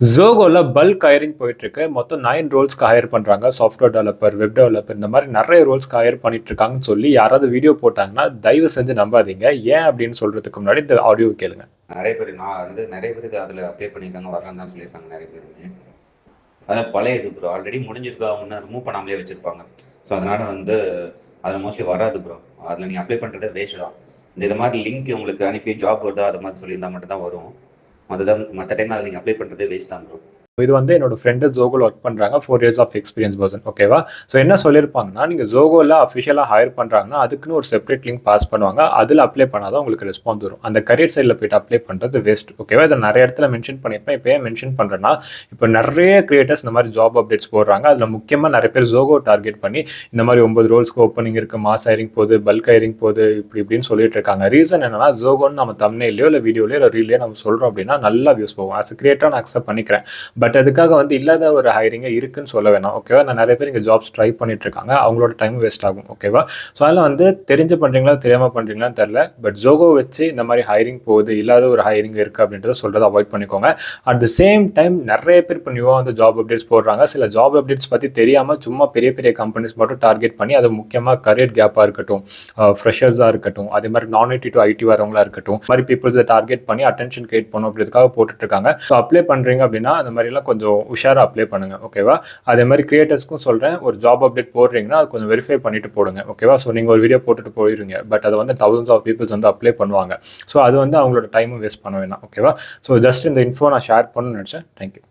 Zogoல bulk hiring போயிட்டு இருக்கு. மொத்தம் 9 ரோல்ஸ்க்கு ஹையர் பண்றாங்க. சாஃப்ட்வேர் டெவலப்பர், வெப் டெவலப்பர் இந்த மாதிரி நிறைய ரோல்ஸ்க்கு ஹையர் பண்ணிட்டு இருக்காங்கன்னு சொல்லி யாராவது வீடியோ போட்டாங்கன்னா தயவு செஞ்சு நம்பாதீங்க. ஏன் அப்படின்னு சொல்றதுக்கு முன்னாடி இந்த ஆடியோ கேளுங்க. நிறைய பேர் இது அதில் அப்ளை பண்ணியிருக்காங்க, வரலன்னு தான் சொல்லியிருக்காங்க நிறைய பேருமே. அதனால் பழைய இது ப்ரோ, ஆல்ரெடி முடிஞ்சிருக்கு, அவங்க ரிமூவ் பண்ணாமலே வச்சுருப்பாங்க. ஸோ அதனால் அதில் மோஸ்ட்லி வராது ப்ரோ. அதில் நீங்கள் அப்ளை பண்ணுறதே வேஸ்ட் தான். இது மாதிரி லிங்க் உங்களுக்கு அனுப்பி ஜாப் வருதா அது மாதிரி சொல்லியிருந்தால் மட்டும் தான் வரும். மற்ற டைம் அதில் நீங்கள் அப்ளை பண்ணுறதே வேஸ்ட் தான் ப்ரோ. இது வந்து என்னோட ஃப்ரெண்டு ஜோகோல ஒர்க் பண்ணுறாங்க. 4 இயர்ஸ் ஆஃப் எக்ஸ்பீரியன்ஸ் பர்சன். ஓகேவா? ஸோ என்ன சொல்லியிருப்பாங்கன்னா, நீங்கள் ஜோகோல அஃபிஷியலாக ஹையர் பண்ணுறாங்கன்னா அதுக்குன்னு ஒரு செப்பரேட் லிங்க் பாஸ் பண்ணுவாங்க. அதில் அப்ளை பண்ணாதான் உங்களுக்கு ரெஸ்பான்ஸ் வரும். அந்த கரியர் சைடில் போய்ட்டு அப்ளை பண்ணுறது வேஸ்ட். ஓகேவா? இதை நிறைய இடத்துல மென்ஷன் பண்ணியிருப்பேன். இப்போ ஏன் மென்ஷன் பண்ணுறேன்னா, இப்போ நிறைய கிரியேட்டர்ஸ் இந்த மாதிரி ஜாப் அப்டேட்ஸ் போடுறாங்க. அதில் முக்கியமாக நிறைய பேர் ஜோகோ டார்கெட் பண்ணி இந்த மாதிரி 9 ரோல்ஸ்க்கு ஓப்பனிங் இருக்குது, மாஸ் ஹையரிங் போகுது, பல்க் ஹையரிங் போகுது, இப்படின்னு சொல்லிட்டு இருக்காங்க. ரீசன் என்னன்னா, ஜோகோன்னு நம்ம தம்ப்நெயிலையோ இல்லை வீடியோலையோ இல்லை ரீல்லையோ நம்ம சொல்கிறோம் அப்படின்னா நல்லா வியூஸ் போகும். ஆஸ் அ கிரியேட்டராக நான் அக்செப்ட் பண்ணிக்கிறேன். பட் அதுக்காக வந்து இல்லாத ஒரு ஹையரிங்க இருக்குன்னு சொல்ல வேணாம். ஓகேவா? நான் நிறைய பேர் இங்கே ஜாப்ஸ் ட்ரை பண்ணிட்டு இருக்காங்க. அவங்களோட டைம் வேஸ்ட் ஆகும். ஓகேவா? ஸோ அதெல்லாம் வந்து தெரிஞ்சு பண்ணுறீங்களா தெரியாமல் பண்ணுறீங்களான்னு தெரில. பட் ஜோகோ வச்சு இந்த மாதிரி ஹையரிங் போகுது, இல்லாத ஒரு ஹையரிங் இருக்குது அப்படின்றத சொல்கிறத அவாய்ட் பண்ணிக்கோங்க. அட் த சேம் டைம் நிறைய பேர் இப்போ நியூவாக வந்து ஜாப் அப்டேட்ஸ் போடுறாங்க. சில ஜாப் அப்டேட்ஸ் பற்றி தெரியாமல் சும்மா பெரிய பெரிய கம்பெனிஸ் மட்டும் டார்கெட் பண்ணி அது முக்கியமாக கரியர் கேப்பாக இருக்கட்டும், ஃப்ரெஷர்ஸாக இருக்கட்டும், அதே மாதிரி நான் ஐடி டு ஐடி வரவங்களா இருக்கட்டும், மாதிரி பீப்புள்ஸை டார்கெட் பண்ணி அட்டென்ஷன் கிரியேட் பண்ணும் அப்படின்றதுக்காக போட்டுட்டு இருக்காங்க. ஸோ அப்ளை பண்ணுறீங்க அப்படின்னா அந்த மாதிரிலாம் கொஞ்சம் உஷாராக அப்ளை பண்ணுங்க. ஓகேவா? அதே மாதிரி கிரியேட்டர்ஸ்க்கும் சொல்கிறேன், ஒரு ஜாப் அப்டேட் போடுறீங்கன்னா அது கொஞ்சம் வெரிஃபை பண்ணிட்டு போடுங்க. ஓகேவா? ஸோ நீங்கள் ஒரு வீடியோ போட்டுட்டு போயிருங்க, பட் அதை வந்து thousands ஆஃப் பீப்புள்ஸ் வந்து அப்ளை பண்ணுவாங்க. ஸோ அது வந்து அவங்களோட டைமும் வேஸ்ட் பண்ண வேணாம். ஓகேவா? ஸோ ஜஸ்ட் இந்த இன்ஃபோ நான் ஷேர் பண்ணணும்னு நினச்சேன். தேங்க்யூ.